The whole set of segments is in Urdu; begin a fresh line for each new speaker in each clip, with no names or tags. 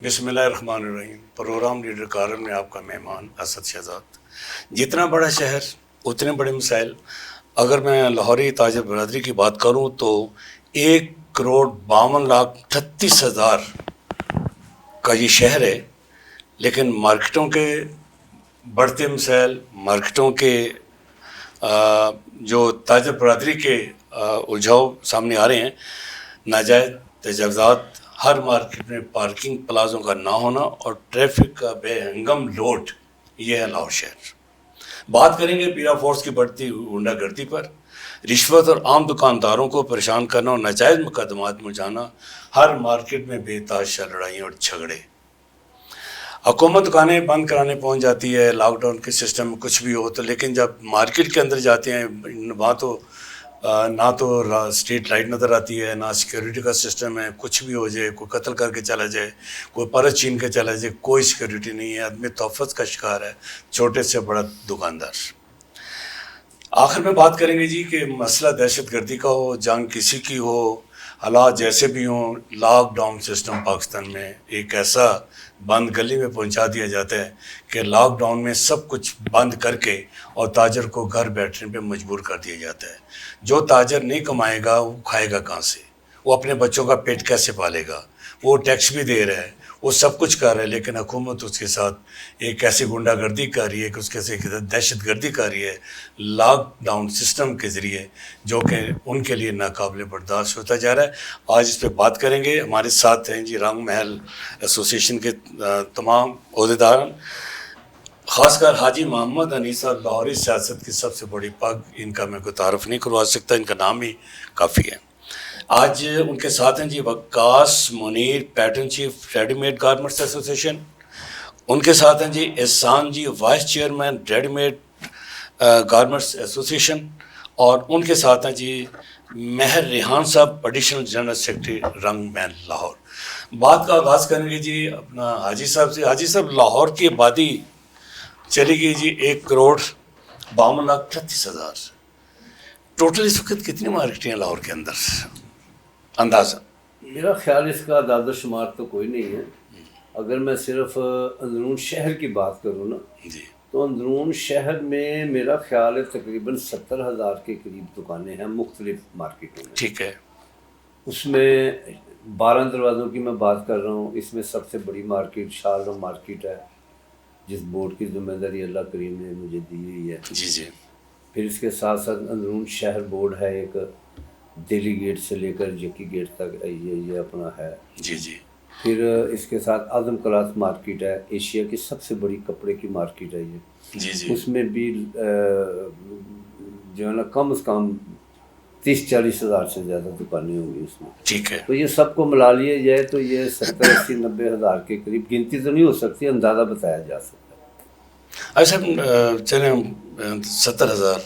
بسم اللہ الرحمن الرحیم۔ پروگرام لیڈر کارم میں آپ کا مہمان اسد شہزاد۔ جتنا بڑا شہر اتنے بڑے مسائل۔ اگر میں لاہوری تاجر برادری کی بات کروں تو 1,52,38,000 کا یہ شہر ہے، لیکن مارکیٹوں کے بڑھتے مسائل، مارکیٹوں کے جو تاجر برادری کے الجھاؤ سامنے آ رہے ہیں، ناجائز تجاوزات، ہر مارکیٹ میں پارکنگ پلازوں کا نہ ہونا اور ٹریفک کا بے ہنگم لوڈ، یہ ہے لاہور شہر۔ بات کریں گے پیرا فورس کی بڑھتی غنڈہ گردی پر، رشوت اور عام دکانداروں کو پریشان کرنا اور ناجائز مقدمات میں جانا، ہر مارکیٹ میں بے تحاشا لڑائیاں اور جھگڑے۔ حکومت دکانیں بند کرانے پہنچ جاتی ہے، لاک ڈاؤن کے سسٹم میں کچھ بھی ہو تو، لیکن جب مارکیٹ کے اندر جاتے ہیں وہاں تو نہ تو اسٹریٹ لائٹ نظر آتی ہے، نہ سیکیورٹی کا سسٹم ہے۔ کچھ بھی ہو جائے، کوئی قتل کر کے چلا جائے، کوئی پرچ چھین کے چلا جائے، کوئی سیکیورٹی نہیں ہے، آدمی تحفظ کا شکار ہے، چھوٹے سے بڑا دکاندار۔ آخر میں بات کریں گے جی کہ مسئلہ دہشت گردی کا ہو، جنگ کسی کی ہو، حالات جیسے بھی ہوں، لاک ڈاؤن سسٹم پاکستان میں ایک ایسا بند گلی میں پہنچا دیا جاتا ہے کہ لاک ڈاؤن میں سب کچھ بند کر کے اور تاجر کو گھر بیٹھنے پہ مجبور کر دیا جاتا ہے۔ جو تاجر نہیں کمائے گا وہ کھائے گا کہاں سے؟ وہ اپنے بچوں کا پیٹ کیسے پالے گا؟ وہ ٹیکس بھی دے رہا ہے، وہ سب کچھ کر رہا ہے، لیکن حکومت اس کے ساتھ ایک ایسی غنڈہ گردی کر رہی ہے کہ اس کے ساتھ دہشت گردی کر رہی ہے لاک ڈاؤن سسٹم کے ذریعے، جو کہ ان کے لیے ناقابل برداشت ہوتا جا رہا ہے۔ آج اس پہ بات کریں گے۔ ہمارے ساتھ ہیں جی رنگ محل ایسوسیشن کے تمام عہدیدار، خاص کر حاجی محمد انیس صاحب، لاہوری سیاست کی سب سے بڑی پگ۔ ان کا میں کوئی تعارف نہیں کروا سکتا، ان کا نام ہی کافی ہے۔ آج ان کے ساتھ ہیں جی Waqas Munir, patron chief, ready made garments association. ان کے ساتھ ہیں جی Ehsan ji, vice chairman, ready made garments association. اور ان کے ساتھ ہیں جی مہر ریحان صاحب، ایڈیشنل جنرل سیکرٹری رنگ محل لاہور۔ بات کا آغاز کریں گے جی اپنا حاجی صاحب سے۔ حاجی صاحب، لاہور کی آبادی چلی گئی جی 1,52,38,000۔ ٹوٹل اس وقت کتنی مارکیٹیں ہیں لاہور کے اندر اندازہ؟
میرا خیال اس کا اعداد و شمار تو کوئی نہیں ہے۔ اگر میں صرف اندرون شہر کی بات کروں نا
جی،
تو اندرون شہر میں میرا خیال ہے تقریباً 70,000 کے قریب دکانیں ہیں مختلف مارکیٹوں میں۔
ٹھیک ہے۔
اس میں 12 دروازوں کی میں بات کر رہا ہوں۔ اس میں سب سے بڑی مارکیٹ شارلہ مارکیٹ ہے، جس بورڈ کی ذمہ داری اللہ کریم نے مجھے دی ہوئی ہے۔
جی جی۔
پھر اس کے ساتھ ساتھ اندرون شہر بورڈ ہے ایک، دہلی گیٹ سے لے کر جکی گیٹ تک یہ اپنا ہے۔
جی جی۔
پھر اس کے ساتھ اعظم کلاس مارکیٹ ہے، ایشیا کی سب سے بڑی کپڑے کی مارکیٹ ہے یہ۔
جی جی۔
اس میں بھی جو ہے نا کم از کم 30-40 ہزار سے زیادہ دکانیں ہوں گی اس میں۔
ٹھیک ہے۔
تو یہ سب کو ملا لیا جائے تو یہ 70-80-90 ہزار کے قریب، گنتی تو نہیں ہو سکتی، اندازہ بتایا جا سکتا ہے۔
اچھا چلیں، 70,000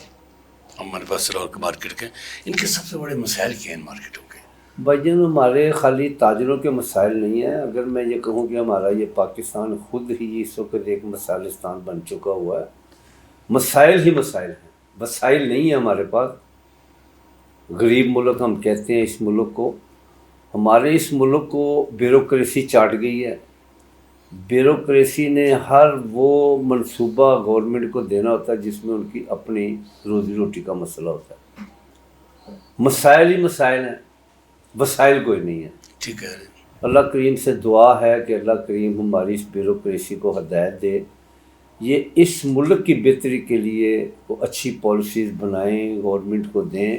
ہمارے پاس لاہور کے مارکیٹ کے، ان کے سب سے بڑے مسائل کیا ہیں ان مارکیٹوں کے؟
بھائی جان، ہمارے خالی تاجروں کے مسائل نہیں ہیں۔ اگر میں یہ کہوں کہ ہمارا یہ پاکستان خود ہی اس وقت ایک مسائلستان بن چکا ہوا ہے، مسائل ہی مسائل ہیں، وسائل نہیں ہیں ہمارے پاس۔ غریب ملک ہم کہتے ہیں اس ملک کو۔ ہمارے اس ملک کو بیوروکریسی چاٹ گئی ہے۔ بیوروکریسی نے ہر وہ منصوبہ گورنمنٹ کو دینا ہوتا ہے جس میں ان کی اپنی روزی روٹی کا مسئلہ ہوتا ہے۔ مسائل ہی مسائل ہیں، وسائل کوئی نہیں ہے۔
ٹھیک ہے۔
اللہ کریم سے دعا ہے کہ اللہ کریم ہماری اس بیوروکریسی کو ہدایت دے، یہ اس ملک کی بہتری کے لیے وہ اچھی پالیسیز بنائیں، گورنمنٹ کو دیں۔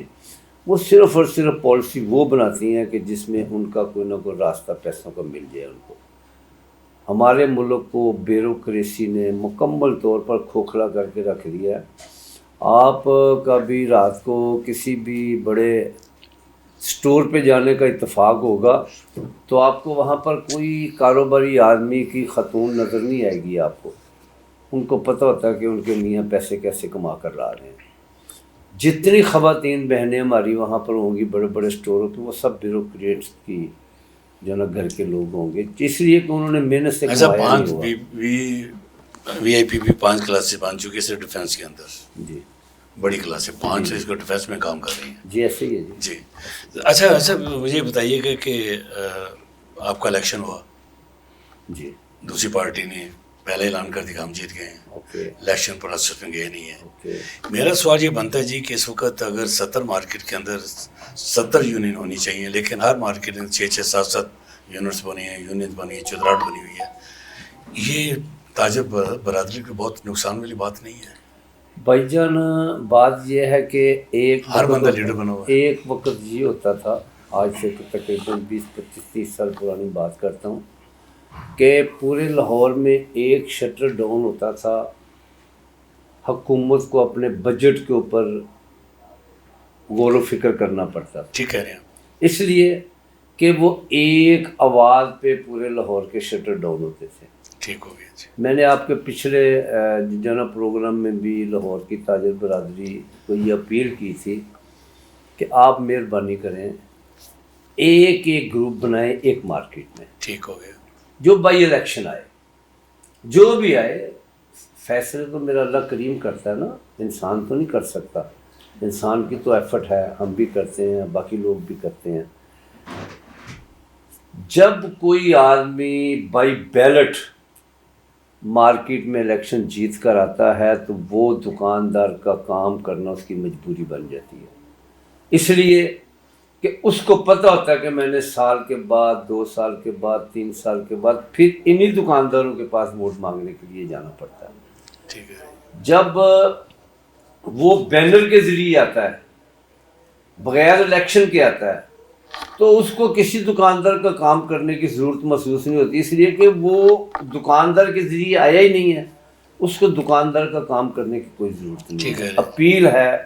وہ صرف اور صرف پالیسی وہ بناتی ہیں کہ جس میں ان کا کوئی نہ کوئی راستہ پیسوں کا مل جائے ان کو۔ ہمارے ملک کو بیوروکریسی نے مکمل طور پر کھوکھلا کر کے رکھ دیا ہے۔ آپ کا بھی رات کو کسی بھی بڑے اسٹور پہ جانے کا اتفاق ہوگا تو آپ کو وہاں پر کوئی کاروباری آدمی کی خاتون نظر نہیں آئے گی آپ کو۔ ان کو پتہ ہوتا ہے کہ ان کے میاں پیسے کیسے کما کر لا رہے ہیں۔ جتنی خواتین بہنیں ہماری وہاں پر ہوں گی بڑے بڑے اسٹوروں پہ، وہ سب بیوروکریٹس کی جو نا گھر کے لوگ ہوں گے، اس لیے کہ انہوں نے محنت سے کمایا نہیں ہوا۔
وی آئی پی بھی 5 کلاسیں بن چکی ہے صرف ڈیفینس کے اندر۔
جی،
بڑی کلاسیں 5 اس کو ڈیفینس میں کام کر رہی ہیں۔
جی ایسے ہی ہے جی۔
جی۔ اچھا مجھے بتائیے گا کہ آپ کا الیکشن ہوا
جی
دوسری پارٹی نے پہلے اعلان کر دیا ہم جیت گئے ہیں,
اوکے
الیکشن پروسیس میں گئے نہیں ہیں.
اوکے
میرا سوال یہ بنتا ہے جی کہ اس وقت اگر 70 مارکیٹ کے اندر 70 یونین ہونی چاہیے, لیکن ہر مارکیٹ میں 6 7 یونٹس بنے ہیں, یونین بنی ہے, چودراہٹ بنی ہوئی ہے, یہ تاجر برادری کو بہت نقصان والی بات نہیں ہے؟
بھائی جان بات یہ ہے کہ
ہر بندہ لیڈر بنا ہوا ہے.
ایک وقت یہ ہوتا تھا, آج سے تقریباً 20-25-30 سال پرانی بات کرتا ہوں, کہ پورے لاہور میں ایک شٹر ڈاؤن ہوتا تھا, حکومت کو اپنے بجٹ کے اوپر غور و فکر کرنا پڑتا تھا.
ٹھیک کہہ رہے ہیں,
اس لیے کہ وہ ایک آواز پہ پورے لاہور کے شٹر ڈاؤن ہوتے تھے.
ٹھیک ہو گیا جی.
میں نے آپ کے پچھلے جانا پروگرام میں بھی لاہور کی تاجر برادری کو یہ اپیل کی تھی کہ آپ مہربانی کریں ایک گروپ بنائیں ایک مارکیٹ میں.
ٹھیک ہو گیا.
جو بائی الیکشن آئے, جو بھی آئے, فیصلے تو میرا اللہ کریم کرتا ہے نا, انسان تو نہیں کر سکتا. انسان کی تو ایفرٹ ہے, ہم بھی کرتے ہیں, باقی لوگ بھی کرتے ہیں. جب کوئی آدمی بائی بیلٹ مارکیٹ میں الیکشن جیت کر آتا ہے تو وہ دکاندار کا کام کرنا اس کی مجبوری بن جاتی ہے, اس لیے کہ اس کو پتہ ہوتا ہے کہ میں نے سال کے بعد, 2 سال کے بعد, 3 سال کے بعد پھر انہی دکانداروں کے پاس ووٹ مانگنے کے لیے جانا پڑتا ہے.
ٹھیک ہے.
جب وہ بینر کے ذریعے آتا ہے, بغیر الیکشن کے آتا ہے, تو اس کو کسی دکاندار کا کام کرنے کی ضرورت محسوس نہیں ہوتی, اس لیے کہ وہ دکاندار کے ذریعے آیا ہی نہیں ہے, اس کو دکاندار کا کام کرنے کی کوئی ضرورت نہیں ہے. اپیل ہے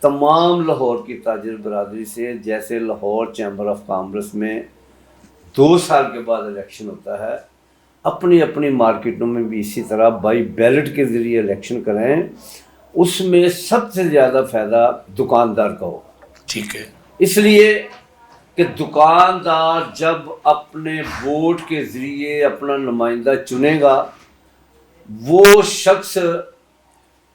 تمام لاہور کی تاجر برادری سے, جیسے لاہور چیمبر آف کامرس میں 2 سال کے بعد الیکشن ہوتا ہے, اپنی اپنی مارکیٹوں میں بھی اسی طرح بائی بیلٹ کے ذریعے الیکشن کریں. اس میں سب سے زیادہ فائدہ دکاندار کا ہوگا.
ٹھیک ہے.
اس لیے کہ دکاندار جب اپنے ووٹ کے ذریعے اپنا نمائندہ چنے گا, وہ شخص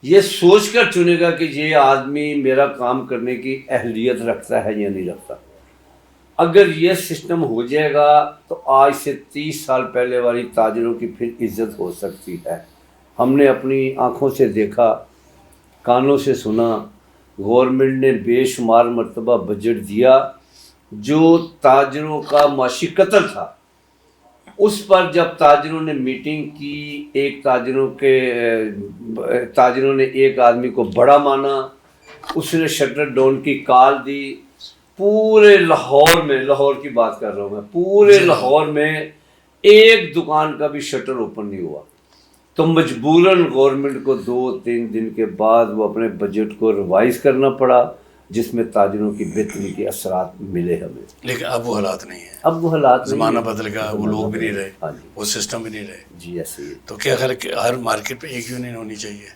یہ سوچ کر چنے گا کہ یہ آدمی میرا کام کرنے کی اہلیت رکھتا ہے یا نہیں رکھتا. اگر یہ سسٹم ہو جائے گا تو آج سے 30 سال پہلے والی تاجروں کی پھر عزت ہو سکتی ہے. ہم نے اپنی آنکھوں سے دیکھا, کانوں سے سنا, گورنمنٹ نے بے شمار مرتبہ بجٹ دیا, جو تاجروں کا معاشی قتل تھا. اس پر جب تاجروں نے میٹنگ کی, تاجروں نے ایک آدمی کو بڑا مانا, اس نے شٹر ڈاؤن کی کال دی. پورے لاہور میں, لاہور کی بات کر رہا ہوں میں, پورے لاہور میں ایک دکان کا بھی شٹر اوپن نہیں ہوا. تو مجبوراً گورنمنٹ کو 2-3 دن کے بعد وہ اپنے بجٹ کو ریوائز کرنا پڑا, جس میں تاجروں کی بہتری کے اثرات ملے ہمیں.
لیکن اب وہ حالات نہیں ہیں.
اب وہ حالات
زمانہ بدل گیا, وہ لوگ بھی نہیں رہے,
ہاں جی,
وہ سسٹم بھی نہیں رہے.
جی ایسے ہی
تو کیا خیال ہے کہ ہر مارکیٹ پہ ایک یونین ہونی چاہیے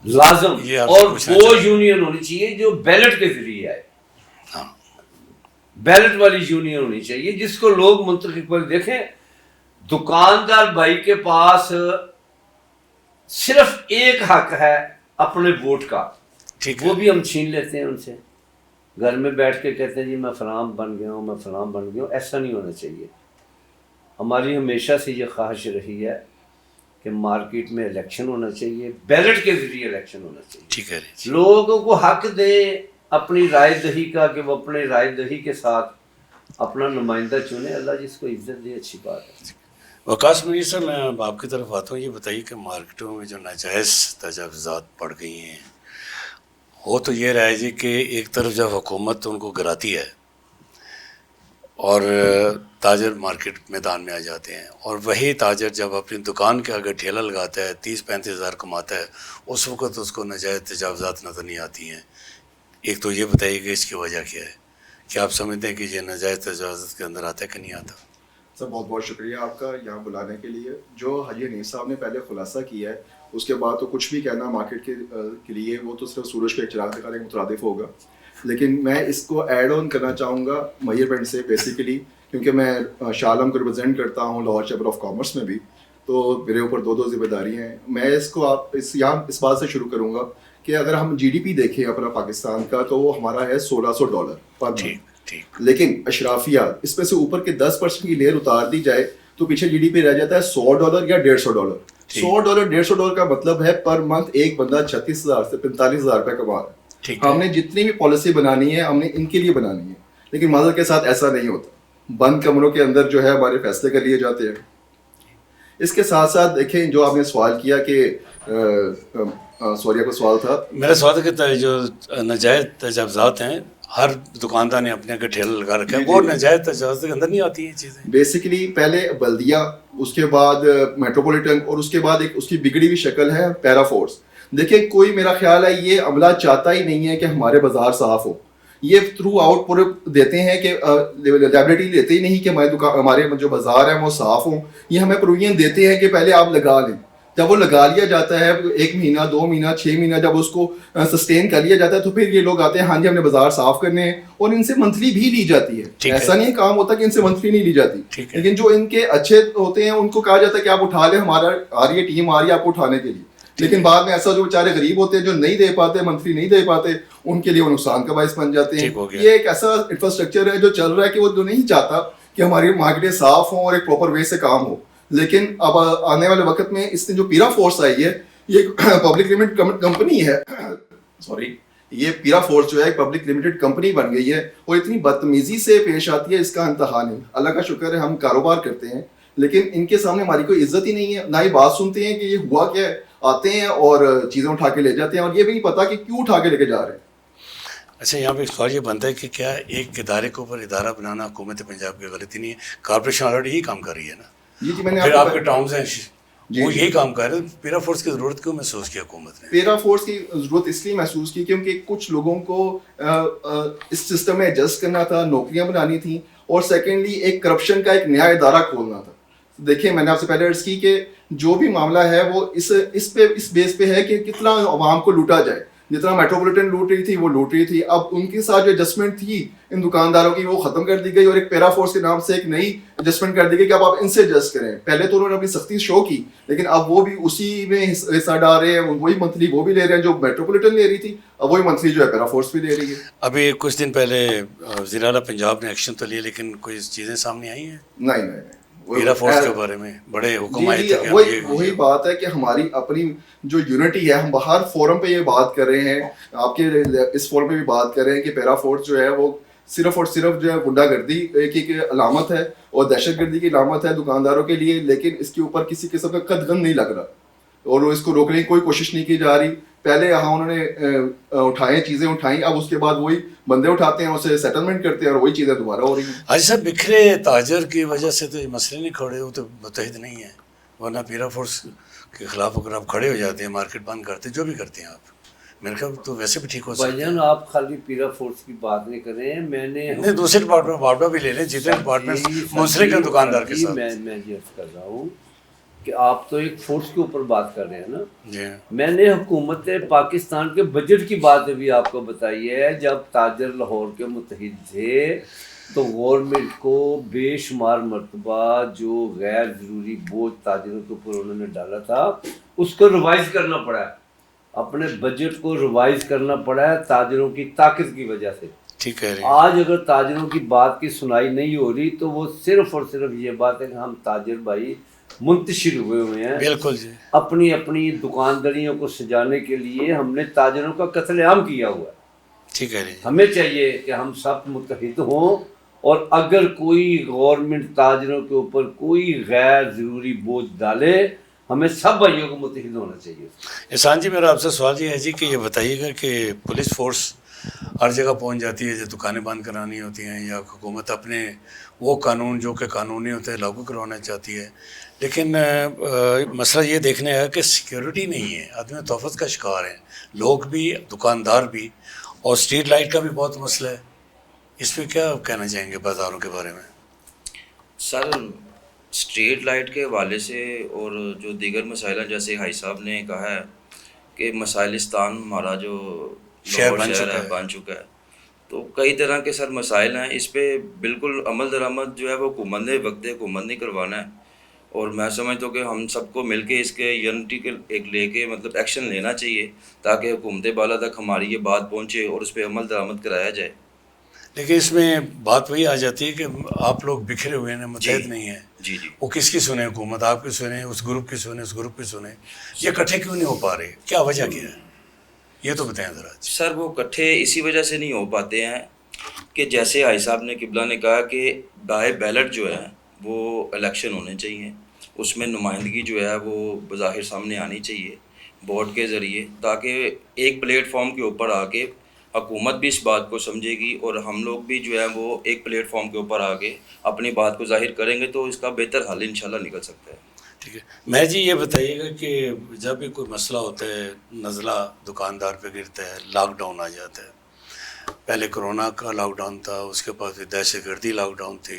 لازم,
یہ آپ سے
اور
پوچھنا
وہ
چاہتا ہوں.
یونین ہونی چاہیے جو بیلٹ کے ذریعے آئے.
ہاں.
بیلٹ والی یونین ہونی چاہیے جس کو لوگ منتخب کر. دیکھیں, دکاندار بھائی کے پاس صرف ایک حق ہے اپنے ووٹ کا,
ٹھیک
وہ
ہے.
بھی ہم چھین لیتے ہیں ان سے. گھر میں بیٹھ کے کہتے ہیں جی میں فلاں بن گیا ہوں, میں فلاں بن گیا ہوں. ایسا نہیں ہونا چاہیے. ہماری ہمیشہ سے یہ خواہش رہی ہے کہ مارکیٹ میں الیکشن ہونا چاہیے, بیلٹ کے ذریعے الیکشن ہونا چاہیے.
ٹھیک ہے.
لوگوں کو حق دیں اپنی رائے دہی کا, کہ وہ اپنے رائے دہی کے ساتھ اپنا نمائندہ چنے. اللہ جس کو عزت دے, اچھی بات ہے.
وقاص منیر صاحب, میں اب آپ کی طرف آتا ہوں. یہ بتائیے کہ مارکیٹوں میں جو ناجائز تجاوزات بڑھ گئی ہیں, ہو تو یہ رہا ہے جی کہ ایک طرف جب حکومت ان کو گراتی ہے اور تاجر مارکیٹ میدان میں آ جاتے ہیں, اور وہی تاجر جب اپنی دکان کے آگے ٹھیلا لگاتا ہے, 30-35 ہزار کماتا ہے, اس وقت اس کو ناجائز تجاوزات نظر نہیں آتی ہیں. ایک تو یہ بتائیے کہ اس کی وجہ کیا ہے, کہ آپ سمجھتے ہیں کہ یہ ناجائز تجاوزات کے اندر آتا ہے کہ نہیں آتا؟
سر بہت بہت شکریہ آپ کا یہاں بلانے کے لیے. جو حاجی حنیف صاحب نے پہلے خلاصہ کیا ہے, اس کے بعد تو کچھ بھی کہنا مارکیٹ کے لیے وہ تو صرف سورج کا ایک چراغ دکھانے کے مترادف ہوگا. لیکن میں اس کو ایڈ آن کرنا چاہوں گا میئر بینڈ سے بیسیکلی, کیونکہ میں شالم کو ریپرزینٹ کرتا ہوں لاہور چیمبر آف کامرس میں بھی, تو میرے اوپر 2 ذمہ داریاں ہیں. میں اس کو یہاں اس بات سے شروع کروں گا کہ اگر ہم جی ڈی پی دیکھیں اپنا پاکستان کا, تو وہ ہمارا ہے $1600 پر منتھ. لیکن اشرافیات اس میں سے اوپر کے 10% کی لیئر اتار دی جائے تو پیچھے GDP رہ جاتا ہے $100 یا $150. $100 $150 کا مطلب ہے پر منتھ ایک بندہ 36,000 سے 45,000 روپے کما رہا ہے. ہم نے جتنی بھی پالیسی بنانی ہے ہم نے ان کے لیے بنانی ہے, لیکن معذرت کے ساتھ ایسا نہیں ہوتا. بند کمروں کے اندر جو ہے ہمارے فیصلے کر لیے جاتے ہیں. اس کے ساتھ ساتھ دیکھیں جو آپ نے سوال کیا کہ سوری آپ کا سوال تھا.
میرا سوال ہے کہ جو ناجائز تجاوزات ہیں ہر دکاندار نے اپنے کا ٹھیلا لگا رکھا ہے, وہ ناجائز تجاوزات کے اندر نہیں آتی ہیں چیزیں.
بیسیکلی پہلے بلدیہ, اس کے بعد میٹروپولیٹن, اور اس کے بعد ایک اس کی بگڑی ہوئی شکل ہے پیرا فورس. دیکھیں کوئی میرا خیال ہے یہ عملہ چاہتا ہی نہیں ہے کہ ہمارے بازار صاف ہو. یہ تھرو آؤٹ پورے دیتے ہیں کہ لائبلٹی لیتے ہی نہیں کہ ہمارے جو بازار ہیں وہ صاف ہوں. یہ ہمیں پروویژن دیتے ہیں کہ پہلے آپ لگا لیں. جب وہ لگا لیا جاتا ہے 1 مہینہ 2 مہینہ 6 مہینہ جب اس کو سسٹین کر لیا جاتا ہے تو پھر یہ لوگ آتے ہیں ہاں جی ہم نے بازار صاف کرنے ہیں, اور ان سے منتھلی بھی لی جاتی ہے. ایسا نہیں کام ہوتا کہ ان سے منتھلی نہیں لی جاتی, لیکن جو ان کے اچھے ہوتے ہیں ان کو کہا جاتا ہے کہ آپ اٹھا لیں, ہمارا آ رہی ہے ٹیم آ رہی ہے آپ کو اٹھانے کے لیے. لیکن بعد میں ایسا جو بیچارے غریب ہوتے ہیں جو نہیں دے پاتے, منتھلی نہیں دے پاتے, ان کے لیے وہ نقصان کا باعث بن جاتے ہیں. یہ ایک ایسا انفراسٹرکچر ہے جو چل رہا ہے کہ وہ جو نہیں چاہتا کہ ہماری مارکیٹیں صاف ہوں اور ایک پراپر وے سے کام ہو. لیکن اب آنے والے وقت میں اس نے جو پیرا فورس آئی ہے یہ پبلک لمیٹڈ کمپنی ہے, سوری یہ پیرا فورس جو ہے ایک پبلک لمیٹڈ کمپنی بن گئی ہے اور اتنی بدتمیزی سے پیش آتی ہے اس کا انتہا نہیں. اللہ کا شکر ہے ہم کاروبار کرتے ہیں لیکن ان کے سامنے ہماری کوئی عزت ہی نہیں ہے, نہ ہی بات سنتے ہیں کہ یہ ہوا کیا ہے. آتے ہیں اور چیزیں اٹھا کے لے جاتے ہیں اور یہ بھی نہیں پتا کہ کیوں اٹھا کے لے کے جا رہے ہیں.
اچھا یہاں پہ ایک سوال یہ بنتا ہے کہ کیا ایک ادارے کے اوپر ادارہ بنانا حکومت پنجاب کی غلطی نہیں ہے؟ کارپوریشن آلریڈی یہی کام کر رہی ہے نا.
جی میں نے
پھر آپ کے ٹاؤنز ہیں وہ یہی کام کر رہے ہیں. پیرا فورس کی ضرورت کیوں محسوس کی حکومت نے؟
پیرا فورس کی ضرورت اس لیے محسوس کی کیونکہ کچھ لوگوں کو اس سسٹم میں ایڈجسٹ کرنا تھا, نوکریاں بنانی تھیں, اور سیکنڈلی ایک کرپشن کا ایک نیا ادارہ کھولنا تھا. دیکھیں میں نے آپ سے پہلے عرض کی کہ جو بھی معاملہ ہے وہ اس بیس پہ ہے کہ کتنا عوام کو لوٹا جائے. جتنا میٹروپولیٹن لوٹ رہی تھی وہ لوٹ رہی تھی. اب ان کے ساتھ جو ایڈجسٹمنٹ تھی ان دکانداروں کی وہ ختم کر دی گئی اور ایک پیرا فورس کے نام سے ایک نئی ایڈجسٹمنٹ کر دی گئی کہ اب آپ ان سے ایڈجسٹ کریں. پہلے تو انہوں نے اپنی سختی شو کی لیکن اب وہ بھی اسی میں حصہ ڈال رہے ہیں. وہی منتھلی وہ بھی لے رہے ہیں جو میٹروپولیٹن لے رہی تھی, اب وہی منتھلی جو ہے پیرا فورس بھی لے رہی ہے.
ابھی کچھ دن پہلے وزیر اعلیٰ پنجاب نے ایکشن تو لیا لیکن کوئی چیزیں سامنے آئی ہیں؟
نہیں
پیرا فورس کے بارے میں بڑے حکم آئے تھے.
وہی بات ہے کہ ہماری اپنی جو یونٹی ہے, ہم باہر فورم پہ یہ بات کر رہے ہیں, آپ کے اس فورم پہ بھی بات کر رہے ہیں کہ پیرا فورس جو ہے وہ صرف اور صرف جو ہے غنڈہ گردی کی علامت ہے اور دہشت گردی کی علامت ہے دکانداروں کے لیے, لیکن اس کے اوپر کسی قسم کا قدغن نہیں لگ رہا اور اس کو روکنے کی کوئی کوشش نہیں کی جا رہی. پہلے یہاں انہوں نے اٹھائیں چیزیں اٹھائیں, اب اس کے بعد وہی بندے اٹھاتے ہیں اسے سیٹلمنٹ کرتے ہیں اور وہی چیزیں دوبارہ ہو رہی ہیں.
حاجی صاحب بکھرے تاجر کی وجہ سے تو یہ مسئلے نہیں کھڑے, وہ تو متحد نہیں ہیں, ورنہ پیرا فورس کے خلاف اگر آپ کھڑے ہو جاتے ہیں, مارکیٹ بند کرتے, جو بھی کرتے ہیں آپ, میرے خیال تو ویسے بھی ٹھیک ہو سکتا ہے.
بھائی جان آپ خالی پیرا فورس کی بات نہیں کر رہے ہیں, میں نے
دوسرے ڈپارٹمنٹ معاوضہ بھی لے لیں, جتنے ڈپارٹمنٹ منسلک ہیں دکاندار کے ساتھ.
میں یہ عرض کر رہا ہوں کہ آپ تو ایک فورس کے اوپر بات کر رہے ہیں نا.
جی
میں نے حکومت پاکستان کے بجٹ کی بات ابھی آپ کو بتائی ہے. جب تاجر لاہور کے متحد تھے تو گورنمنٹ کو بے شمار مرتبہ جو غیر ضروری بوجھ تاجروں کے اوپر انہوں نے ڈالا تھا اس کو ریوائز کرنا پڑا ہے, اپنے بجٹ کو ریوائز کرنا پڑا ہے تاجروں کی طاقت کی وجہ سے.
ٹھیک ہے.
آج اگر تاجروں کی بات کی سنائی نہیں ہو رہی تو وہ صرف اور صرف یہ بات ہے کہ ہم تاجر بھائی منتشر ہوئے ہیں.
بالکل جی.
اپنی دکانداریوں کو سجانے کے لیے ہم نے تاجروں کا قتل عام کیا ہوا ہے.
ٹھیک ہے.
ہمیں چاہیے کہ ہم سب متحد ہوں اور اگر کوئی گورنمنٹ تاجروں کے اوپر کوئی غیر ضروری بوجھ ڈالے ہمیں سب بھائیوں کو متحد ہونا چاہیے.
احسان جی میرا آپ سے سوال یہ ہے جی کہ یہ بتائیے گا کہ پولیس فورس ہر جگہ پہنچ جاتی ہے, جو دکانیں بند کرانی ہوتی ہیں یا حکومت اپنے وہ قانون جو کہ قانونی ہوتے ہیں لاگو کروانا چاہتی ہے, لیکن مسئلہ یہ دیکھنے ہے کہ سیکیورٹی نہیں ہے, آدمی تحفظ کا شکار ہیں, لوگ بھی دکاندار بھی, اور اسٹریٹ لائٹ کا بھی بہت مسئلہ ہے. اس پہ کیا کہنا چاہیں گے بازاروں کے بارے میں؟
سر اسٹریٹ لائٹ کے حوالے سے اور جو دیگر مسائل ہیں, جیسے حاجی صاحب نے کہا ہے کہ مسائلستان ہمارا جو
شہر
بن چکا ہے, تو کئی طرح کے سر مسائل ہیں. اس پہ بالکل عمل درآمد جو ہے وہ حکومت نے وقت حکومت نہیں کروانا ہے, اور میں سمجھتا ہوں کہ ہم سب کو مل کے اس کے یونٹی کے ایک لے کے مطلب ایکشن لینا چاہیے تاکہ حکومت بالا تک ہماری یہ بات پہنچے اور اس پہ عمل درآمد کرایا جائے.
لیکن اس میں بات وہی آ جاتی ہے کہ آپ لوگ بکھرے ہوئے ہیں، متحد نہیں ہیں.
جی جی
وہ کس کی سنیں حکومت؟ آپ کی سنیں، اس گروپ کی سنیں، اس گروپ کی سنیں. یہ اکٹھے کیوں نہیں ہو پا رہے؟ کیا وجہ کیا ہے؟ یہ تو بتائیں ذرا.
سر، وہ اکٹھے اسی وجہ سے نہیں ہو پاتے ہیں کہ جیسے آئی صاحب نے قبلہ نے کہا کہ بائی بیلٹ جو ہے وہ الیکشن ہونے چاہیے، اس میں نمائندگی جو ہے وہ بظاہر سامنے آنی چاہیے ووٹ کے ذریعے، تاکہ ایک پلیٹ فارم کے اوپر آ کے حکومت بھی اس بات کو سمجھے گی اور ہم لوگ بھی جو ہے وہ ایک پلیٹ فارم کے اوپر آ کے اپنی بات کو ظاہر کریں گے تو اس کا بہتر حل انشاءاللہ نکل سکتا ہے.
ٹھیک ہے. میں جی یہ بتائیے گا کہ جب بھی کوئی مسئلہ ہوتا ہے، نزلہ دکاندار پہ گرتا ہے، لاک ڈاؤن آ جاتا ہے. پہلے کرونا کا لاک ڈاؤن تھا، اس کے بعد دہشت گردی لاک ڈاؤن تھی،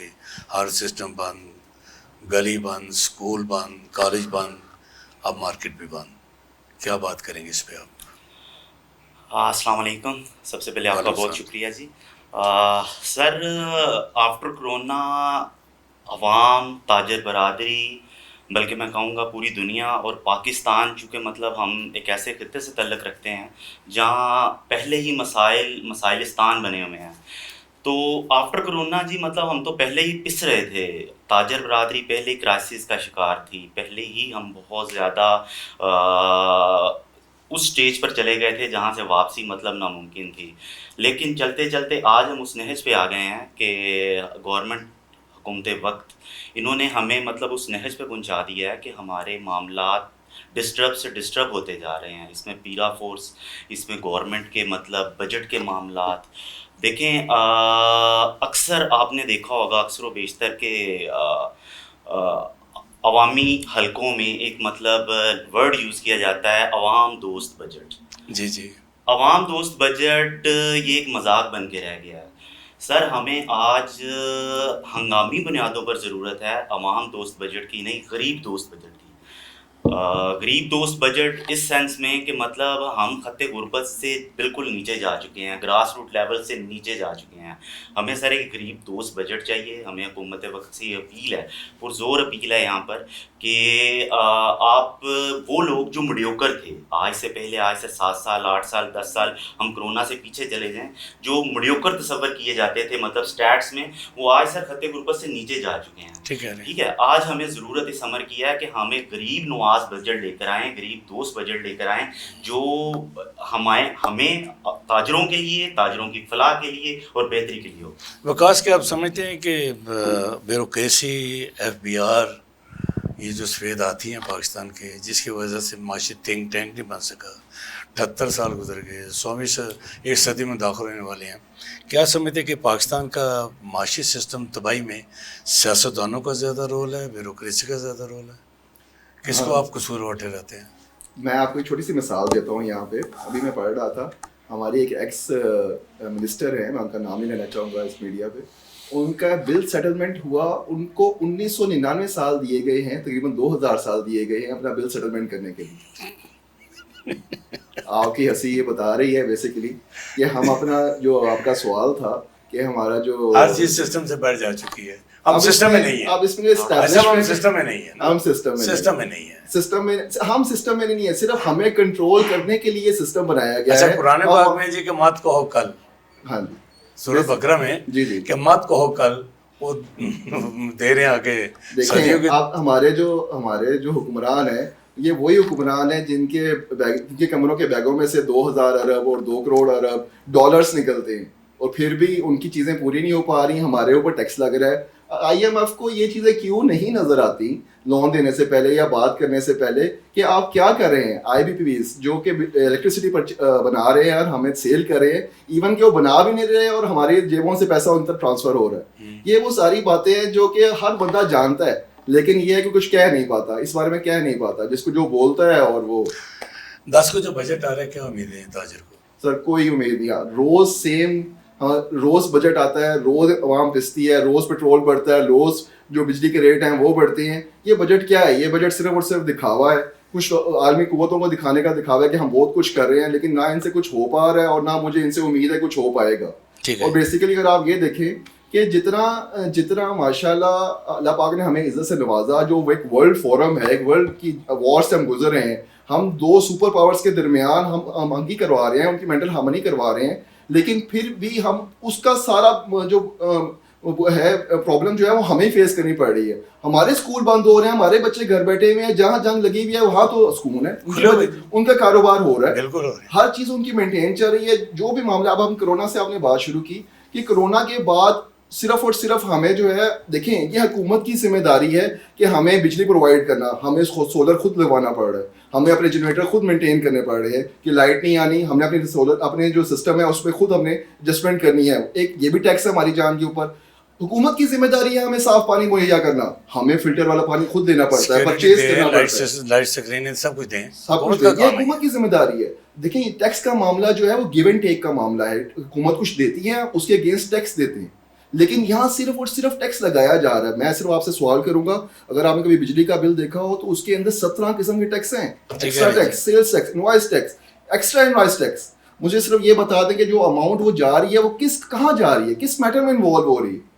ہر سسٹم بند، گلی بند، اسکول بند، کالج بند، اب مارکیٹ بھی بند. کیا بات کریں گے اس پہ آپ؟
السلام علیکم. سب سے پہلے آپ کا
وعلیکم
بہت
السلام.
شکریہ جی. سر، آفٹر کرونا عوام، تاجر برادری، بلکہ میں کہوں گا پوری دنیا اور پاکستان، چونکہ مطلب ہم ایک ایسے خطے سے تعلق رکھتے ہیں جہاں پہلے ہی مسائلستان بنے ہوئے ہیں. تو آفٹر کرونا جی مطلب ہم تو پہلے ہی پس رہے تھے. تاجر برادری پہلے ہی کرائسس کا شکار تھی، پہلے ہی ہم بہت زیادہ اس سٹیج پر چلے گئے تھے جہاں سے واپسی مطلب ناممکن تھی. لیکن چلتے چلتے آج ہم اس نہج پہ آ گئے ہیں کہ گورنمنٹ، حکومت وقت، انہوں نے ہمیں مطلب اس نہج پہ پہنچا دیا ہے کہ ہمارے معاملات ڈسٹرب سے ڈسٹرب ہوتے جا رہے ہیں. اس میں پیرا فورس، اس میں گورنمنٹ کے مطلب بجٹ کے معاملات. دیکھیں، اکثر آپ نے دیکھا ہوگا، اکثر و بیشتر کہ عوامی حلقوں میں ایک مطلب ورڈ یوز کیا جاتا ہے، عوام دوست بجٹ.
جی جی.
عوام دوست بجٹ یہ ایک مذاق بن کے رہ گیا ہے. سر، ہمیں آج ہنگامی بنیادوں پر ضرورت ہے عوام دوست بجٹ کی، نہیں غریب دوست بجٹ کی. غریب دوست بجٹ اس سینس میں کہ مطلب ہم خط غربت سے بالکل نیچے جا چکے ہیں، گراس روٹ لیول سے نیچے جا چکے ہیں. ہمیں سر ایک غریب دوست بجٹ چاہیے. ہمیں حکومت وقت سے یہ اپیل ہے، پرزور اپیل ہے یہاں پر کہ آپ وہ لوگ جو میڈیوکر تھے آج سے پہلے، آج سے 7 سال 8 سال 10 سال ہم کرونا سے پیچھے چلے جائیں، جو میڈیوکر تصور کیے جاتے تھے مطلب سٹیٹس میں، وہ آج سر خط غربت سے نیچے جا چکے ہیں.
ٹھیک ہے.
ٹھیک ہے. آج ہمیں ضرورت اس امر کی ہے کہ ہمیں غریب نواز بجٹ لے کر آئیں، غریب دوست بجٹ لے کر آئیں، جو ہمیں تاجروں کے لیے، تاجروں کی فلاح کے لیے اور بہتری کے لیے ہو.
وکاس، کیا آپ سمجھتے ہیں کہ بیوروکریسی، ایف بی آر، یہ جو سفید آتی ہیں پاکستان کے، جس کی وجہ سے معاشی تھنک ٹینک نہیں بن سکا، 78 سال گزر گئے، 100ویں صدی میں داخل ہونے والے ہیں، کیا سمجھتے ہیں کہ پاکستان کا معاشی سسٹم تباہی میں سیاستدانوں کا زیادہ رول ہے، بیوروکریسی کا زیادہ رول ہے؟ کس کو آپ قصوروار ٹھہراتے ہیں؟
میں آپ کو ایک چھوٹی سی مثال دیتا ہوں یہاں پہ. ابھی میں پڑھ رہا تھا، ہماری ایک ایکس منسٹر ہیں، میں ان کا نام ہی لینا چاہوں گا اس میڈیا پہ. ان کا بل سیٹلمنٹ ہوا، ان کو 1999 سال دیے گئے ہیں، تقریباً 2000 سال دیے گئے ہیں اپنا بل سیٹلمنٹ کرنے کے لیے. آپ کی ہنسی یہ بتا رہی ہے بیسیکلی کہ ہم اپنا، جو آپ کا سوال تھا کہ ہمارا جو
ہر چیز سسٹم سے بڑھ جا چکی ہے. ہم سسٹم میں نہیں ہیں.
اب اس میں
ہم سسٹم میں نہیں ہیں.
ہم سسٹم میں
نہیں ہیں.
ہم سسٹم میں نہیں ہے، صرف ہمیں کنٹرول کرنے کے لیے سسٹم بنایا گیا ہے.
اچھا، قرآن پاک میں جی کہ مت کہو کل،
ہاں جی،
سورہ بقرہ میں
جی جی
کہ مت کہو کل، وہ دے رہے ہیں آگے.
دیکھیں، آپ ہمارے جو حکمران ہیں، یہ وہی حکمران ہیں جن کے کمروں کے بیگوں میں سے 2000 ارب اور 2 کروڑ ارب ڈالرز نکلتے ہیں، اور پھر بھی ان کی چیزیں پوری نہیں ہو پا رہی. ہمارے اوپر ٹیکس لگ رہا ہے. آئی ایم ایف کو یہ چیزیں کیوں نہیں نظر آتی لون دینے سے پہلے یا بات کرنے سے پہلے کہ آپ کیا کر رہے ہیں؟ آئی بی پی بیز جو کہ الیکٹریسٹی بنا رہے ہیں اور ہمیں سیل کر رہے ہیں، ایون کہ وہ بنا بھی نہیں رہے اور ہماری جیبوں سے پیسہ ان تک ٹرانسفر ہو رہا ہے. یہ وہ ساری باتیں ہیں جو کہ ہر بندہ جانتا ہے، لیکن یہ ہے کہ کچھ کہہ نہیں پاتا، اس بارے میں کہہ نہیں پاتا. جس کو جو بولتا ہے، اور وہ
10 کو جو بجٹ آ رہا ہے، کیا امیدیں ہیں تاجر کو؟
سر کوئی امید نہیں. روز بجٹ آتا ہے، روز عوام پستی ہے، روز پیٹرول بڑھتا ہے، روز جو بجلی کے ریٹ ہیں وہ بڑھتے ہیں. یہ بجٹ کیا ہے؟ یہ بجٹ صرف اور صرف دکھاوا ہے، کچھ عالمی قوتوں کو دکھانے کا دکھاوا ہے کہ ہم بہت کچھ کر رہے ہیں، لیکن نہ ان سے کچھ ہو پا رہا ہے اور نہ مجھے ان سے امید ہے کچھ ہو پائے گا. اور بیسیکلی اگر آپ یہ دیکھیں کہ جتنا ماشاء اللہ پاک نے ہمیں عزت سے نوازا، جو ایک ورلڈ فورم ہے، ایک ورلڈ کی وار سے ہم گزر رہے ہیں، ہم 2 سپر پاورز کے درمیان ہم ہمنگی کروا رہے ہیں، ان کی مینٹل ہارمنی کروا رہے ہیں. لیکن پھر بھی ہم اس کا سارا جو وہ ہے پرابلم جو ہے وہ ہمیں فیس کرنی پڑ رہی ہے. ہمارے اسکول بند ہو رہے ہیں, ہمارے بچے گھر بیٹھے ہوئے ہیں, جہاں جنگ لگی ہوئی ہے وہاں تو سکون ہے, ان کا کاروبار ہو رہا ہے,
بالکل
ہر چیز ان کی مینٹین چل رہی ہے. جو بھی معاملہ, اب ہم کرونا سے آپ نے بات شروع کی کہ کرونا کے بعد صرف اور صرف ہمیں جو ہے دیکھیں یہ حکومت کی ذمہ داری ہے کہ ہمیں بجلی پرووائڈ کرنا, ہمیں سولر خود لگوانا پڑ رہا ہے, ہمیں اپنے جنریٹر خود مینٹین کرنے پڑ رہے ہیں کہ لائٹ نہیں آنی, ہم نے اپنے سولر اپنے جو سسٹم ہے اس پہ خود ہم نے ایڈجسٹمنٹ کرنی ہے. ایک یہ بھی ٹیکس ہے ہماری جان کے اوپر. حکومت کی ذمہ داری ہے ہمیں صاف پانی مہیا کرنا, ہمیں فلٹر والا پانی خود دینا پڑتا ہے, پرچیز کرنا پڑتا ہے,
لائٹ اسکرین سب کچھ دیں,
سب کچھ یہ حکومت کی ذمہ داری ہے. دیکھیں ٹیکس کا معاملہ جو ہے وہ گیو اینڈ ٹیک کا معاملہ ہے, حکومت کچھ دیتی ہے اس کے اگینسٹ ٹیکس دیتے ہیں, لیکن یہاں صرف اور صرف ٹیکس لگایا جا رہا ہے. میں صرف آپ سے سوال کروں گا, اگر آپ نے کبھی بجلی کا بل دیکھا ہو تو اس کے اندر 17 قسم کے ٹیکس ہیں, extra tax, sales tax, invoice tax, extra invoice tax. مجھے صرف یہ بتا دیں کہ جو اماؤنٹ وہ جا رہی ہے وہ کہاں جا رہی ہے, کس میٹر میں انوالو ہو رہی ہے.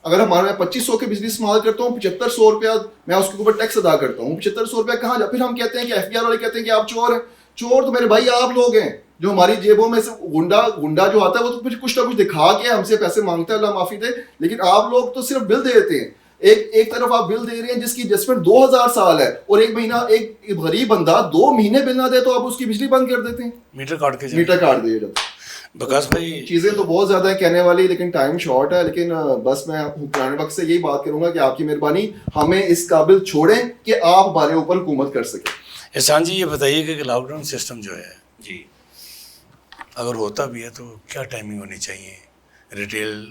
اگر ہمارا میں 2500 کی بجلی استعمال کرتا ہوں, 7500 روپیہ میں اس کے اوپر ٹیکس ادا کرتا ہوں, 7500 روپیہ کہاں جا, پھر ہم کہتے ہیں کہ ایف بی آر والے کہتے ہیں کہ آپ چور ہیں. چور تو میرے بھائی آپ لوگ ہیں, جو ہماری جیبوں میں سے گنڈا جو آتا ہے وہ تو کچھ نہ کچھ دکھا کے ہم سے پیسے مانگتا ہے, اللہ معافی دے, لیکن آپ لوگ تو صرف بل دے دیتے ہیں. ایک طرف آپ بل دے رہے ہیں جس کی ایڈجسٹمنٹ 2000 سال ہے, اور ایک مہینہ ایک غریب بندہ 2 مہینے بل نہ دے تو آپ اس کی بجلی بند کر دیتے ہیں,
میٹر کاٹ کے
میٹر کاٹ دے جاتا.
بکاس بھائی
چیزیں تو بہت زیادہ ہیں کہنے والی, لیکن ٹائم شارٹ ہے. لیکن بس میں پرانے وقت سے یہی بات کروں گا کہ آپ کی مہربانی ہمیں اس قابل چھوڑیں کہ آپ ہمارے اوپر حکومت کر سکیں.
احسان جی یہ بتائیے کہ لاک ڈاؤن سسٹم جو ہے
جی
اگر ہوتا بھی ہے تو کیا ٹائمنگ ہونی چاہیے ریٹیل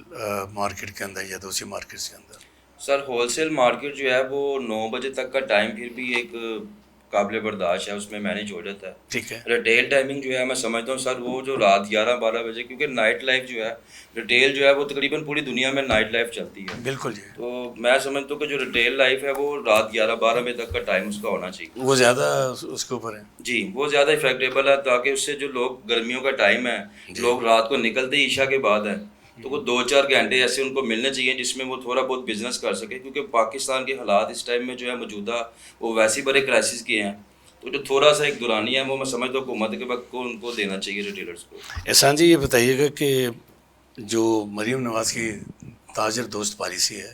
مارکیٹ کے اندر یا دوسری مارکیٹس کے اندر؟
سر ہول سیل مارکیٹ جو ہے وہ 9 بجے تک کا ٹائم پھر بھی ایک قابل برداشت ہے, اس میں مینیج ہو جاتا ہے.
ٹھیک ہے.
ریٹیل ٹائمنگ جو ہے میں سمجھتا ہوں سر وہ جو رات 11-12 بجے, کیونکہ نائٹ لائف جو ہے ریٹیل جو ہے وہ تقریباً پوری دنیا میں نائٹ لائف چلتی ہے.
بالکل جی.
تو میں سمجھتا ہوں کہ جو ریٹیل لائف ہے وہ رات 11-12 بجے تک کا ٹائم اس کا ہونا چاہیے.
وہ زیادہ اس کے اوپر ہے
جی وہ زیادہ افیکٹیبل ہے, تاکہ اس سے جو لوگ گرمیوں کا ٹائم ہے, لوگ رات کو نکلتے ہی عشاء کے بعد ہے, تو وہ 2-4 گھنٹے ایسے ان کو ملنے چاہیے جس میں وہ تھوڑا بہت بزنس کر سکے, کیونکہ پاکستان کے حالات اس ٹائم میں جو ہے موجودہ وہ ویسے بڑے کرائسس کے ہیں. تو جو تھوڑا سا ایک دورانیہ ہے وہ میں سمجھتا ہوں حکومت کے وقت کو ان کو دینا چاہیے ریٹیلرس کو.
احسان جی یہ بتائیے گا کہ جو مریم نواز کی تاجر دوست پالیسی ہے,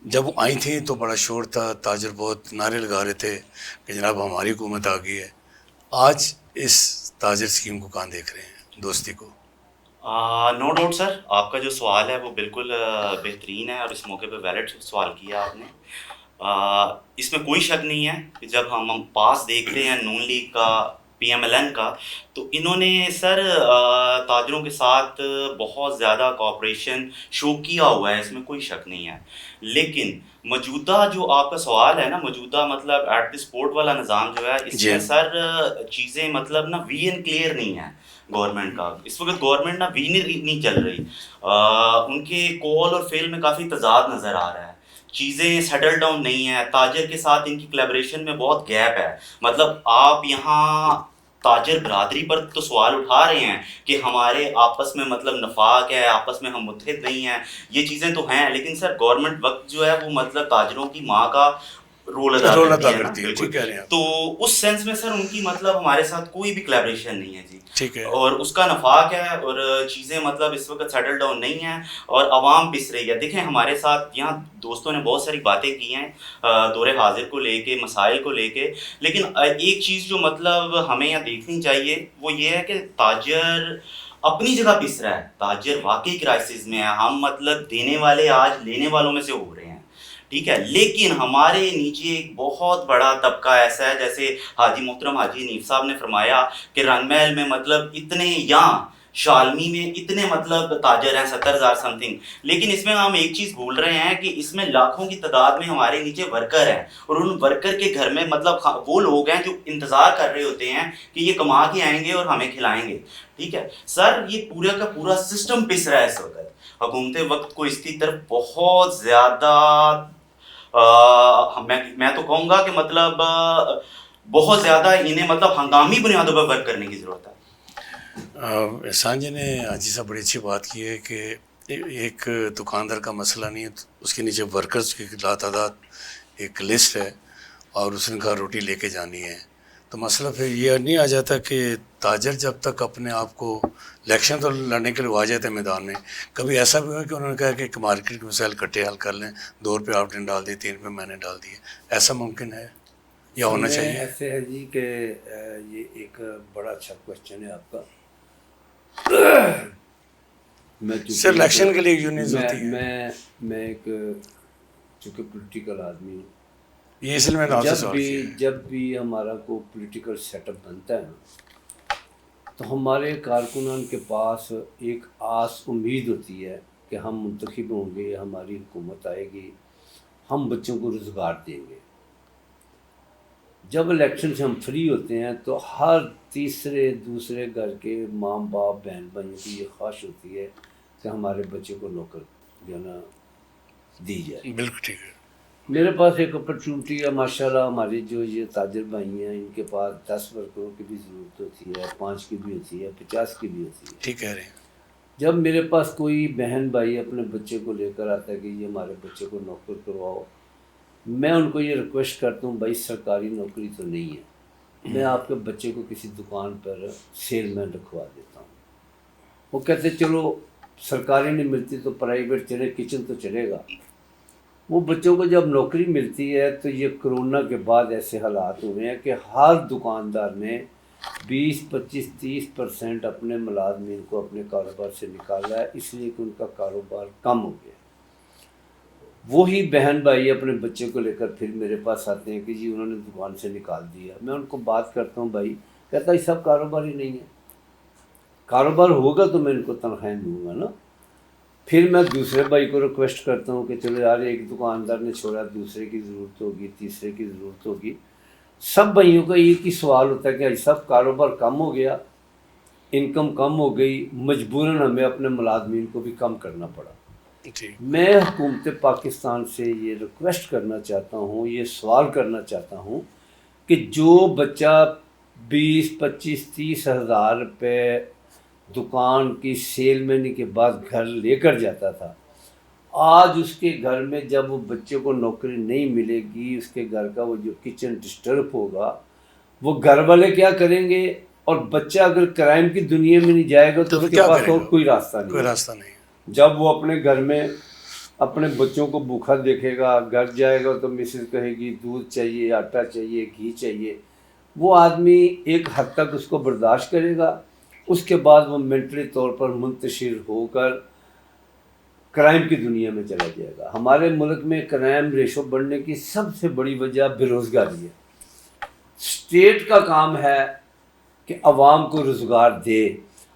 جب وہ آئی تھیں تو بڑا شور تھا, تاجر بہت نعرے لگا رہے تھے کہ جناب ہماری حکومت آ گئی ہے. آج اس تاجر اسکیم کو کہاں دیکھ رہے ہیں, دوستی کو؟
نو ڈاؤٹ سر, آپ کا جو سوال ہے وہ بالکل بہترین ہے, اور اس موقع پہ ویلڈ سوال کیا آپ نے. اس میں کوئی شک نہیں ہے کہ جب ہم پاس دیکھتے ہیں نون لیگ کا, پی ایم ایل این کا, تو انہوں نے سر تاجروں کے ساتھ بہت زیادہ کوآپریشن شو کیا ہوا ہے, اس میں کوئی شک نہیں ہے. لیکن موجودہ جو آپ کا سوال ہے نا, موجودہ مطلب ایٹ دی سپورٹ والا نظام جو ہے, اس میں سر چیزیں مطلب نا وی اینڈ کلیئر نہیں ہے گورنمنٹ کا. اس وقت گورنمنٹ نا وی نہیں چل رہی, ان کے کال اور فیل میں کافی تضاد نظر آ رہا ہے, چیزیں سیٹل ڈاؤن نہیں ہیں. تاجر کے ساتھ ان کی کلیبریشن میں بہت گیپ ہے. مطلب آپ یہاں تاجر برادری پر تو سوال اٹھا رہے ہیں کہ ہمارے آپس میں مطلب نفاق ہے, آپس میں ہم متحد نہیں ہیں, یہ چیزیں تو ہیں, لیکن سر گورنمنٹ وقت جو ہے وہ مطلب تاجروں کی ماں کا رول ادا کرتی ہے.
ٹھیک ہے.
تو اس سینس میں سر ان کی مطلب ہمارے ساتھ کوئی بھی کلیبریشن نہیں ہے جی.
ٹھیک ہے.
اور اس کا نفاق ہے, اور چیزیں مطلب اس وقت سیٹل ڈاؤن نہیں ہیں, اور عوام پس رہی ہے. دیکھیں ہمارے ساتھ یہاں دوستوں نے بہت ساری باتیں کی ہیں دور حاضر کو لے کے, مسائل کو لے کے, لیکن ایک چیز جو مطلب ہمیں یہاں دیکھنی چاہیے وہ یہ ہے کہ تاجر اپنی جگہ پس رہا ہے. تاجر واقعی کرائسس میں ہے, ہم مطلب دینے والے آج لینے والوں میں سے ہو رہے ہیں, ٹھیک ہے. لیکن ہمارے نیچے ایک بہت بڑا طبقہ ایسا ہے, جیسے حاجی محترم حاجی حنیف صاحب نے فرمایا کہ رنگ محل میں مطلب اتنے, یہاں شالمی میں اتنے مطلب تاجر ہیں 70,000 سم تھنگ, لیکن اس میں ہم ایک چیز بھول رہے ہیں کہ اس میں لاکھوں کی تعداد میں ہمارے نیچے ورکر ہیں, اور ان ورکر کے گھر میں مطلب وہ لوگ ہیں جو انتظار کر رہے ہوتے ہیں کہ یہ کما کے آئیں گے اور ہمیں کھلائیں گے. ٹھیک ہے سر, یہ پورا کا پورا سسٹم پس رہا ہے اس وقت. حکومت وقت کو اس کی طرف بہت زیادہ میں تو کہوں گا کہ مطلب بہت زیادہ انہیں مطلب ہنگامی بنیادوں پر ورک کرنے کی ضرورت ہے.
احسان جی نے حاجی صاحب بڑی اچھی بات کی ہے کہ ایک دکاندار کا مسئلہ نہیں ہے, اس کے نیچے ورکرز کی تعداد ایک لسٹ ہے, اور اس نے کہا روٹی لے کے جانی ہے, تو مسئلہ پھر یہ نہیں آ جاتا کہ تاجر جب تک اپنے آپ کو الیکشن تو لڑنے کے لیے وہ آ جاتے ہیں میدان میں، کبھی ایسا بھی ہوا کہ انہوں نے کہا کہ مارکیٹ کے مسائل کٹے حل کر لیں، 2 روپے آپ نے ڈال دیے، 3 روپے میں نے ڈال دیے، ایسا ممکن ہے یا ہونا چاہیے؟
ایسے ہے جی کہ یہ ایک بڑا اچھا کوشچن ہے آپ کا.
صرف الیکشن کے لیے یونینز ہوتی ہیں.
میں ایک چونکہ پولیٹیکل آدمی ہوں،
یہ اس لیے میں نے آپ سے سوال کیا ہے.
جب بھی ہمارا کوئی پولیٹیکل سیٹ اپ بنتا ہے نا، تو ہمارے کارکنان کے پاس ایک آس امید ہوتی ہے کہ ہم منتخب ہوں گے، ہماری حکومت آئے گی، ہم بچوں کو روزگار دیں گے. جب الیکشن سے ہم فری ہوتے ہیں تو ہر تیسرے دوسرے گھر کے ماں باپ بہن بھائیوں کی یہ خواہش ہوتی ہے کہ ہمارے بچے کو نوکر جو ہے نا دی جائے.
بالکل ٹھیک ہے.
میرے پاس ایک اپرچونٹی ہے ماشاء اللہ. ہمارے جو یہ تاجر بھائی ہیں ان کے پاس 10 ورکروں کی بھی ضرورت ہوتی ہے، 5 کی بھی ہوتی ہے، 50 کی بھی ہوتی ہے.
ٹھیک کہہ رہے ہیں.
جب میرے پاس کوئی بہن بھائی اپنے بچے کو لے کر آتا ہے کہ یہ ہمارے بچے کو نوکر کرواؤ، میں ان کو یہ ریکویسٹ کرتا ہوں بھائی سرکاری نوکری تو نہیں ہے، میں آپ کے بچے کو کسی دکان پر سیل مین رکھوا دیتا ہوں. وہ کہتے چلو سرکاری نہیں ملتی تو پرائیویٹ چلے، کچن تو چلے گا. وہ بچوں کو جب نوکری ملتی ہے تو یہ کرونا کے بعد ایسے حالات ہوئے ہیں کہ ہر دکاندار نے 20, 25, 30% اپنے ملازمین کو اپنے کاروبار سے نکالا ہے، اس لیے کہ ان کا کاروبار کم ہو گیا. وہی بہن بھائی اپنے بچے کو لے کر پھر میرے پاس آتے ہیں کہ جی انہوں نے دکان سے نکال دیا. میں ان کو بات کرتا ہوں بھائی، کہتا یہ سب کاروبار ہی نہیں ہے، کاروبار ہوگا تو میں ان کو تنخواہیں دوں گا نا. پھر میں دوسرے بھائی کو ریکویسٹ کرتا ہوں کہ چلو یار ایک دکاندار نے چھوڑا، دوسرے کی ضرورت ہوگی، تیسرے کی ضرورت ہوگی. سب بھائیوں کا ایک ہی سوال ہوتا ہے کہ سب کاروبار کم ہو گیا، انکم کم ہو گئی، مجبوراً ہمیں اپنے ملازمین کو بھی کم کرنا پڑا. میں حکومت پاکستان سے یہ ریکویسٹ کرنا چاہتا ہوں، یہ سوال کرنا چاہتا ہوں کہ جو بچہ 20, 25, 30 ہزار روپے دکان کی سیل مینی کے بعد گھر لے کر جاتا تھا، آج اس کے گھر میں جب وہ بچے کو نوکری نہیں ملے گی، اس کے گھر کا وہ جو کچن ڈسٹرب ہوگا، وہ گھر والے کیا کریں گے؟ اور بچہ اگر کرائم کی دنیا میں نہیں جائے گا تو اس کے پاس اور کوئی راستہ نہیں. جب وہ اپنے گھر میں اپنے بچوں کو بھوکا دیکھے گا، گھر جائے گا تو مسز کہے گی دودھ چاہیے، آٹا چاہیے، گھی چاہیے. وہ آدمی ایک حد تک اس کو برداشت کرے گا، اس کے بعد وہ مینٹلی طور پر منتشر ہو کر کرائم کی دنیا میں چلا جائے گا. ہمارے ملک میں کرائم ریشو بڑھنے کی سب سے بڑی وجہ بے روزگاری ہے. اسٹیٹ کا کام ہے کہ عوام کو روزگار دے.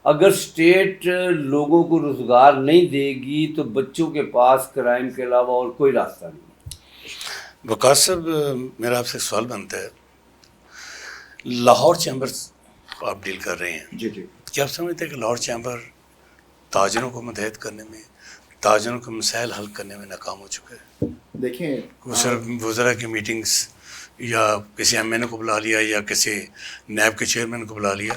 اگر اسٹیٹ لوگوں کو روزگار نہیں دے گی تو بچوں کے پاس کرائم کے علاوہ اور کوئی راستہ نہیں.
وقاص صاحب، میرا آپ سے ایک سوال بنتا ہے. لاہور چیمبر آپ ڈیل کر رہے ہیں،
جی جی،
کیا آپ سمجھتے ہیں کہ لاہور چیمبر تاجروں کو متحد کرنے میں، تاجروں کے مسائل حل کرنے میں ناکام ہو چکا ہے؟
دیکھیں
وہ صرف وزراء کی میٹنگز یا کسی ایم این اے کو بلا لیا یا کسی نیب کے چیئرمین کو بلا لیا.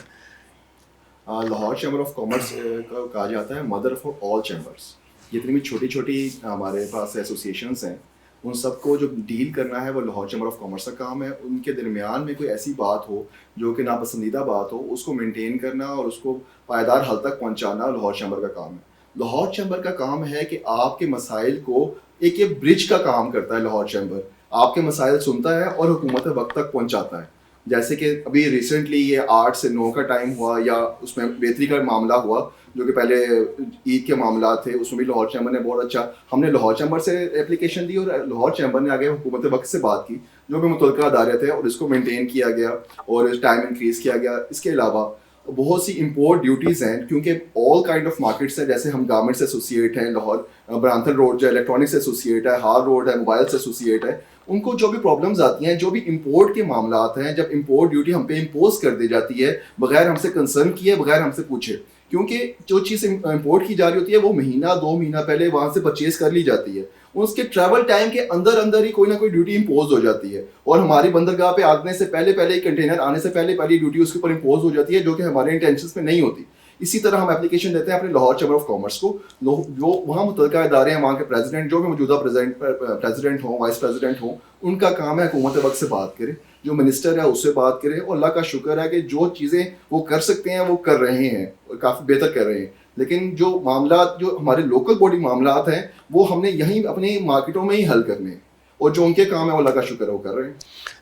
لاہور چیمبر آف کامرس کا کہا جاتا ہے مدر فار آل چیمبرس. جتنی بھی چھوٹی چھوٹی ہمارے پاس ایسوسیشنس ہیں، ان سب کو جو ڈیل کرنا ہے وہ لاہور چیمبر آف کامرس کا کام ہے. ان کے درمیان میں کوئی ایسی بات ہو جو کہ ناپسندیدہ بات ہو، اس کو مینٹین کرنا اور اس کو پائیدار حل تک پہنچانا لاہور چیمبر کا کام ہے. لاہور چیمبر کا کام ہے کہ آپ کے مسائل کو ایک یہ برج کا کام کرتا ہے. لاہور چیمبر آپ کے مسائل سنتا ہے اور حکومت وقت تک پہنچاتا ہے. جیسے کہ ابھی ریسنٹلی یہ 8 سے 9 کا ٹائم ہوا، یا اس میں بہتری کا معاملہ ہوا جو کہ پہلے عید کے معاملات تھے، اس میں بھی لاہور چیمبر نے بہت اچھا، ہم نے لاہور چیمبر سے اپلیکیشن دی اور لاہور چیمبر نے آگے حکومت وقت سے بات کی جو بھی متعلقہ ادارے تھے، اور اس کو مینٹین کیا گیا اور ٹائم انکریز کیا گیا. اس کے علاوہ بہت سی امپورٹ ڈیوٹیز ہیں، کیونکہ آل کائنڈ آف مارکیٹس ہیں. جیسے ہم گارمنٹس ایسوسیٹ ہیں لاہور، برانتھل روڈ جو الیکٹرانکس ایسوسیٹ ہے، ہار روڈ ہے، موبائلس ایسوسیٹ ہے. ان کو جو بھی پرابلمز آتی ہیں، جو بھی امپورٹ کے معاملات ہیں، جب امپورٹ ڈیوٹی ہم پہ امپوز کر دی جاتی ہے بغیر ہم سے کنسرن کیے، بغیر ہم سے پوچھے، کیونکہ جو چیز امپورٹ کی جا رہی ہوتی ہے وہ مہینہ 2 مہینہ پہلے وہاں سے پرچیز کر لی جاتی ہے، اس کے ٹریول ٹائم کے اندر ہی کوئی نہ کوئی ڈیوٹی امپوز ہو جاتی ہے، اور ہماری بندرگاہ پہ آنے سے پہلے کنٹینر آنے سے پہلی ڈیوٹی اس کے اوپر امپوز ہو جاتی ہے، جو کہ ہمارے انٹینشنس میں نہیں ہوتی. اسی طرح ہم اپلیکیشن دیتے ہیں اپنے لاہور چیمبر آف کامرس کو، جو وہاں متعلقہ ادارے ہیں، وہاں کے پریزیڈنٹ جو بھی موجودہ پریزیڈنٹ ہوں، وائس پریزیڈنٹ ہوں، ان کا کام ہے حکومت وقت سے بات کریں. جو منسٹر ہے اس سے بات کریں, اور اللہ کا شکر ہے کہ جو چیزیں وہ کر سکتے ہیں وہ کر رہے ہیں, اور کافی بہتر کر رہے ہیں. لیکن جو معاملات جو ہمارے لوکل باڈی معاملات ہیں وہ ہم نے یہیں اپنی مارکیٹوں میں ہی حل کرنے ہیں, اور جو ان کے کام ہے اللہ کا شکر ہے وہ کر رہے ہیں.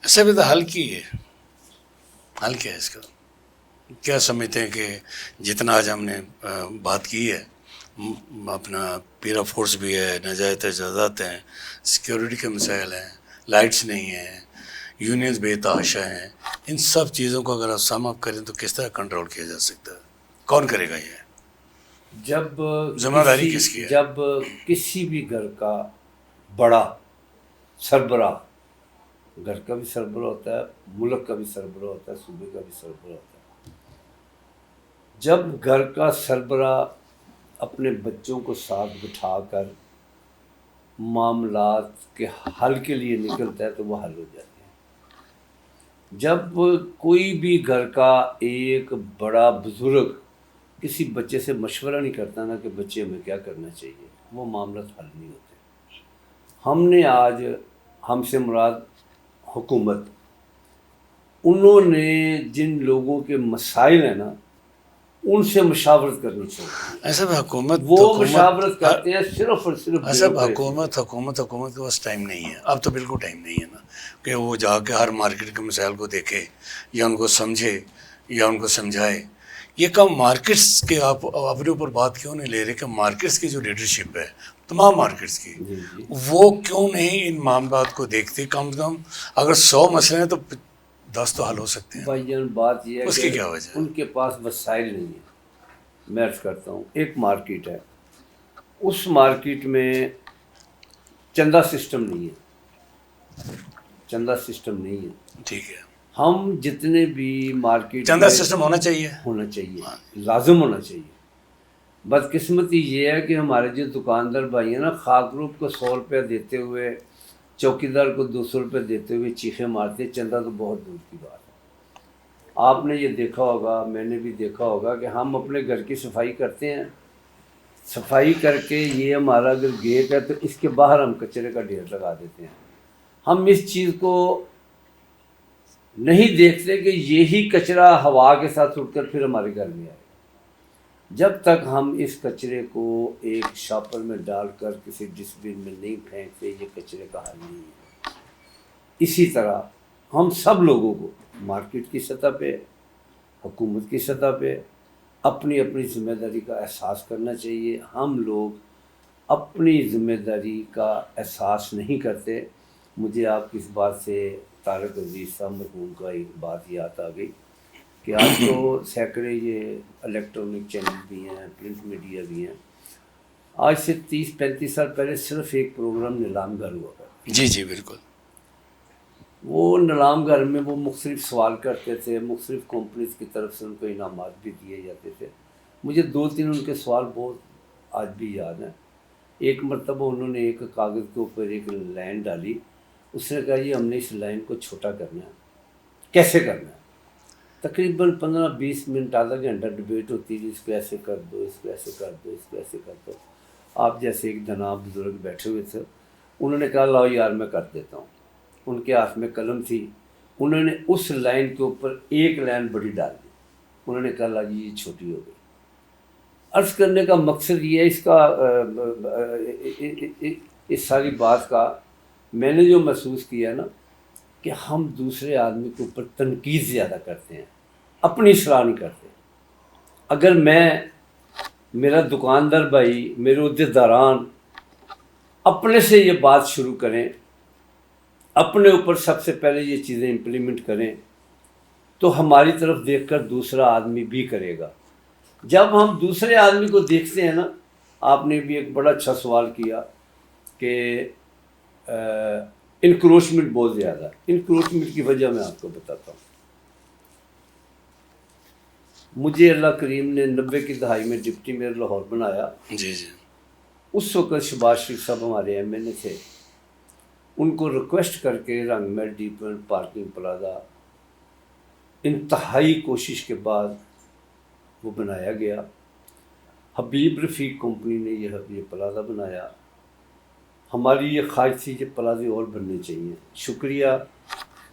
ایسا بھی تو حل کی ہے, حل کیا ہے اس کا؟ کیا سمجھتے ہیں کہ جتنا آج ہم نے بات کی ہے, اپنا پیرا فورس بھی ہے, ناجائز تجاوزات ہیں, سیکیورٹی کے مسائل ہیں, لائٹس نہیں ہیں, یونینز بے تحاشا ہیں, ان سب چیزوں کو اگر آپ سم اپ کریں تو کس طرح کنٹرول کیا جا سکتا ہے؟ کون کرے گا یہ؟
جب
ذمہ داری کس کی ہے؟
جب کسی بھی گھر کا بڑا سربراہ, گھر کا بھی سربراہ ہوتا ہے, ملک کا بھی سربراہ ہوتا ہے, صوبے کا بھی سربراہ ہوتا ہے, جب گھر کا سربراہ اپنے بچوں کو ساتھ بٹھا کر معاملات کے حل کے لیے نکلتا ہے تو وہ حل ہو جاتے ہیں. جب کوئی بھی گھر کا ایک بڑا بزرگ کسی بچے سے مشورہ نہیں کرتا نا کہ بچے ہمیں کیا کرنا چاہیے, وہ معاملات حل نہیں ہوتے. ہم نے آج, ہم سے مراد حکومت, انہوں نے جن لوگوں کے مسائل ہیں نا ان سے مشاورت کرنی چاہیے.
ایسا بھی حکومت
وہ مشاورت کرتے ہیں صرف اور صرف
ایسا
بیوروکریسی.
حکومت کے پاس ٹائم نہیں ہے, اب تو بالکل ٹائم نہیں ہے نا کہ وہ جا کے ہر مارکیٹ کے مسائل کو دیکھے یا ان کو سمجھے یا ان کو سمجھائے. یہ کم مارکیٹس کے آپ اپنے اوپر بات کیوں نہیں لے رہے کہ مارکیٹس کی جو لیڈرشپ ہے تمام مارکیٹس کی,
جی
وہ کیوں نہیں ان معاملات کو دیکھتے؟ کم سے کم اگر 100 مسئلے ہیں تو 10 تو حل ہو سکتے ہیں.
بھائی جان بات یہ
اس
ہے
کی
کہ
کیا وجہ ہے؟
ان کے پاس وسائل نہیں ہیں. میں عرض کرتا ہوں, ایک مارکیٹ ہے, اس مارکیٹ میں چندہ سسٹم نہیں ہے, چندہ سسٹم نہیں ہے.
ٹھیک ہے,
ہم جتنے بھی مارکیٹ
چندہ سسٹم ہونا چاہیے,
ہونا چاہیے, لازم ہونا چاہیے. بدقسمتی یہ ہے کہ ہمارے جو دکاندار بھائی ہیں نا, خاک گروپ کو 100 روپیہ دیتے ہوئے چوکیدار کو 200 روپے دیتے ہوئے چیخیں مارتے, چندہ تو بہت دور کی بات ہے. آپ نے یہ دیکھا ہوگا, میں نے بھی دیکھا ہوگا کہ ہم اپنے گھر کی صفائی کرتے ہیں, صفائی کر کے یہ ہمارا اگر گیٹ ہے تو اس کے باہر ہم کچرے کا ڈھیر لگا دیتے ہیں. ہم اس چیز کو نہیں دیکھتے کہ یہی کچرا ہوا کے ساتھ اڑ کر پھر ہمارے گھر میں آئے. جب تک ہم اس کچرے کو ایک شاپر میں ڈال کر کسی ڈسٹ بن میں نہیں پھینکتے یہ کچرے کا حل نہیں ہے. اسی طرح ہم سب لوگوں کو مارکیٹ کی سطح پہ, حکومت کی سطح پہ اپنی اپنی ذمہ داری کا احساس کرنا چاہیے. ہم لوگ اپنی ذمہ داری کا احساس نہیں کرتے. مجھے آپ کی اس بات سے طارق عزیز صاحب مرحوم کا ایک بات یاد آ گئی کہ آج تو سینکڑے یہ الیکٹرانک چینل بھی ہیں, پرنٹ میڈیا بھی ہیں. آج سے 30-35 سال پہلے صرف ایک پروگرام نیلام گھر ہوا کرتا.
جی جی بالکل.
وہ نیلام گھر میں وہ مختلف سوال کرتے تھے, مختلف کمپنیز کی طرف سے ان کو انعامات بھی دیے جاتے تھے. مجھے 2-3 ان کے سوال بہت آج بھی یاد ہیں. ایک مرتبہ انہوں نے ایک کاغذ کے اوپر ایک لائن ڈالی, اس نے کہا یہ ہم نے اس لائن کو چھوٹا کرنا ہے, کیسے کرنا ہے؟ تقریباً 15-20 منٹ, آدھا گھنٹہ ڈبیٹ ہوتی ہے, اس کو ایسے کر دو, اس کو ایسے کر دو, اس کو ایسے کر دو. آپ جیسے ایک جناب بزرگ بیٹھے ہوئے تھے, انہوں نے کہا لاؤ یار میں کر دیتا ہوں. ان کے ہاتھ میں قلم تھی, انہوں نے اس لائن کے اوپر ایک لائن بڑی ڈال دی. انہوں نے کہا لا جی یہ چھوٹی ہو گئی. عرض کرنے کا مقصد یہ ہے اس کا, اس ساری بات کا میں نے جو محسوس کیا نا کہ ہم دوسرے آدمی کے اوپر تنقید زیادہ کرتے ہیں, اپنی اصلاح نہیں کرتے. اگر میرا دکاندار بھائی, میرے عہدیداران اپنے سے یہ بات شروع کریں, اپنے اوپر سب سے پہلے یہ چیزیں امپلیمنٹ کریں تو ہماری طرف دیکھ کر دوسرا آدمی بھی کرے گا. جب ہم دوسرے آدمی کو دیکھتے ہیں نا, آپ نے بھی ایک بڑا اچھا سوال کیا کہ انکروچمنٹ بہت زیادہ. انکروچمنٹ کی وجہ میں آپ کو بتاتا ہوں. مجھے اللہ کریم نے 90 کی دہائی میں ڈپٹی میئر لاہور بنایا.
جی جی.
اس وقت شہباز شریف صاحب ہمارے ایم این اے تھے. ان کو ریکویسٹ کر کے رنگ Mahal D point parking plaza انتہائی کوشش کے بعد وہ بنایا گیا. حبیب رفیق کمپنی نے یہ پلازا بنایا. ہماری یہ خواہش تھی کہ پلازے اور بننے چاہیے. شکریہ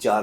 4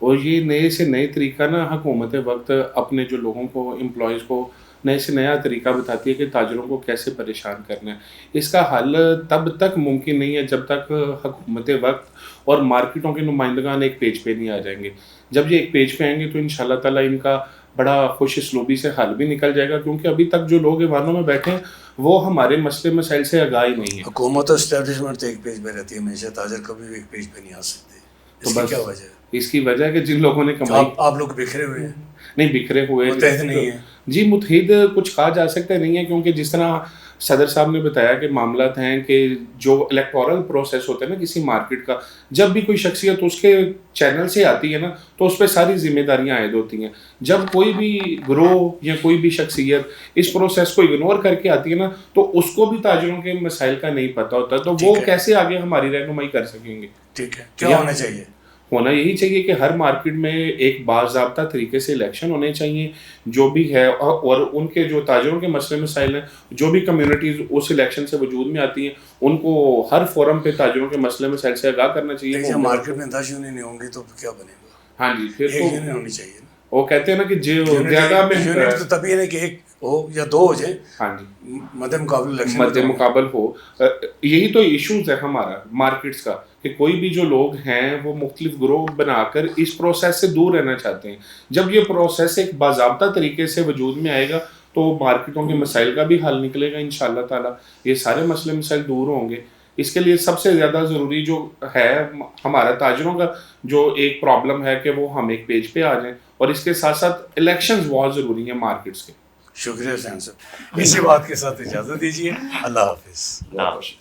اور یہ نئے سے نئے طریقہ نا حکومت وقت اپنے جو لوگوں کو امپلائیز کو نئے سے نیا طریقہ بتاتی ہے کہ تاجروں کو کیسے پریشان کرنا ہے. اس کا حل تب تک ممکن نہیں ہے جب تک حکومت وقت اور مارکیٹوں کے نمائندگان ایک پیج پہ نہیں آ جائیں گے. جب یہ ایک پیج پہ آئیں گے تو انشاءاللہ تعالیٰ ان کا بڑا خوش اسلوبی سے حل بھی نکل جائے گا, کیونکہ ابھی تک جو لوگ ایوانوں میں بیٹھے ہیں وہ ہمارے مسئلے مسائل سے آگاہ ہی نہیں ہے.
حکومت اور اسٹیبلشمنٹ تو ایک پیج پہ رہتی ہے ہمیشہ, تاجر کبھی بھی ایک پیج پہ نہیں آ سکتے. اس کی کیا وجہ ہے؟
اس کی وجہ ہے کہ جن لوگوں نے کمائی,
آپ لوگ بکھرے ہوئے ہیں,
نہیں بکھرے ہوئے,
متحد نہیں ہیں.
جی متحد کچھ کہا جا سکتا نہیں ہے, کیونکہ جس طرح صدر صاحب نے بتایا کہ معاملات ہیں کہ جو الیکٹورل پروسیس ہوتا ہے نا کسی مارکیٹ کا, جب بھی کوئی شخصیت اس کے چینل سے آتی ہے نا تو اس پہ ساری ذمہ داریاں عائد ہوتی ہیں. جب کوئی بھی گروہ یا کوئی بھی شخصیت اس پروسیس کو اگنور کر کے آتی ہے نا تو اس کو بھی تاجروں کے مسائل کا نہیں پتہ ہوتا, تو وہ کیسے آگے ہماری رہنمائی کر سکیں گے.
ٹھیک ہے, کیا ہونا چاہیے؟
ہونا یہی چاہیے کہ ہر مارکیٹ میں ایک باضابطہ طریقے سے الیکشن ہونے چاہیے جو بھی ہے, اور ان کے جو تاجروں کے مسئلے مسائل ہیں, جو بھی کمیونٹیز اس الیکشن سے وجود میں آتی ہیں, ان کو ہر فورم پہ تاجروں کے مسئلے مسائل سے آگاہ کرنا چاہیے.
جب مارکیٹ میں 10 یونین نہیں ہوں گی تو کیا بنے گا؟
ہاں جی, پھر
ایک یونین ہونی چاہیے.
وہ کہتے ہیں نا کہ جو زیادہ میں
یونٹ تو تبھی ہے کہ ایک ہو یا دو ہو جائیں,
ہاں جی
مد مقابل
مد مقابل ہو. یہی تو ایشوز ہے ہمارا مارکیٹس کا, کہ کوئی بھی جو لوگ ہیں وہ مختلف گروہ بنا کر اس پروسیس سے دور رہنا چاہتے ہیں. جب یہ پروسیس ایک باضابطہ طریقے سے وجود میں آئے گا تو مارکیٹوں کے مسائل کا بھی حل نکلے گا انشاءاللہ تعالیٰ, یہ سارے مسئلے مسائل دور ہوں گے. اس کے لیے سب سے زیادہ ضروری جو ہے ہمارا تاجروں کا جو ایک پرابلم ہے کہ وہ ہم ایک پیج پہ آ جائیں, اور اس کے ساتھ ساتھ الیکشنز بہت ضروری ہیں مارکیٹس کے.
شکریہ حسین صاحب, اسی بات کے ساتھ اجازت دیجیے. اللہ حافظ.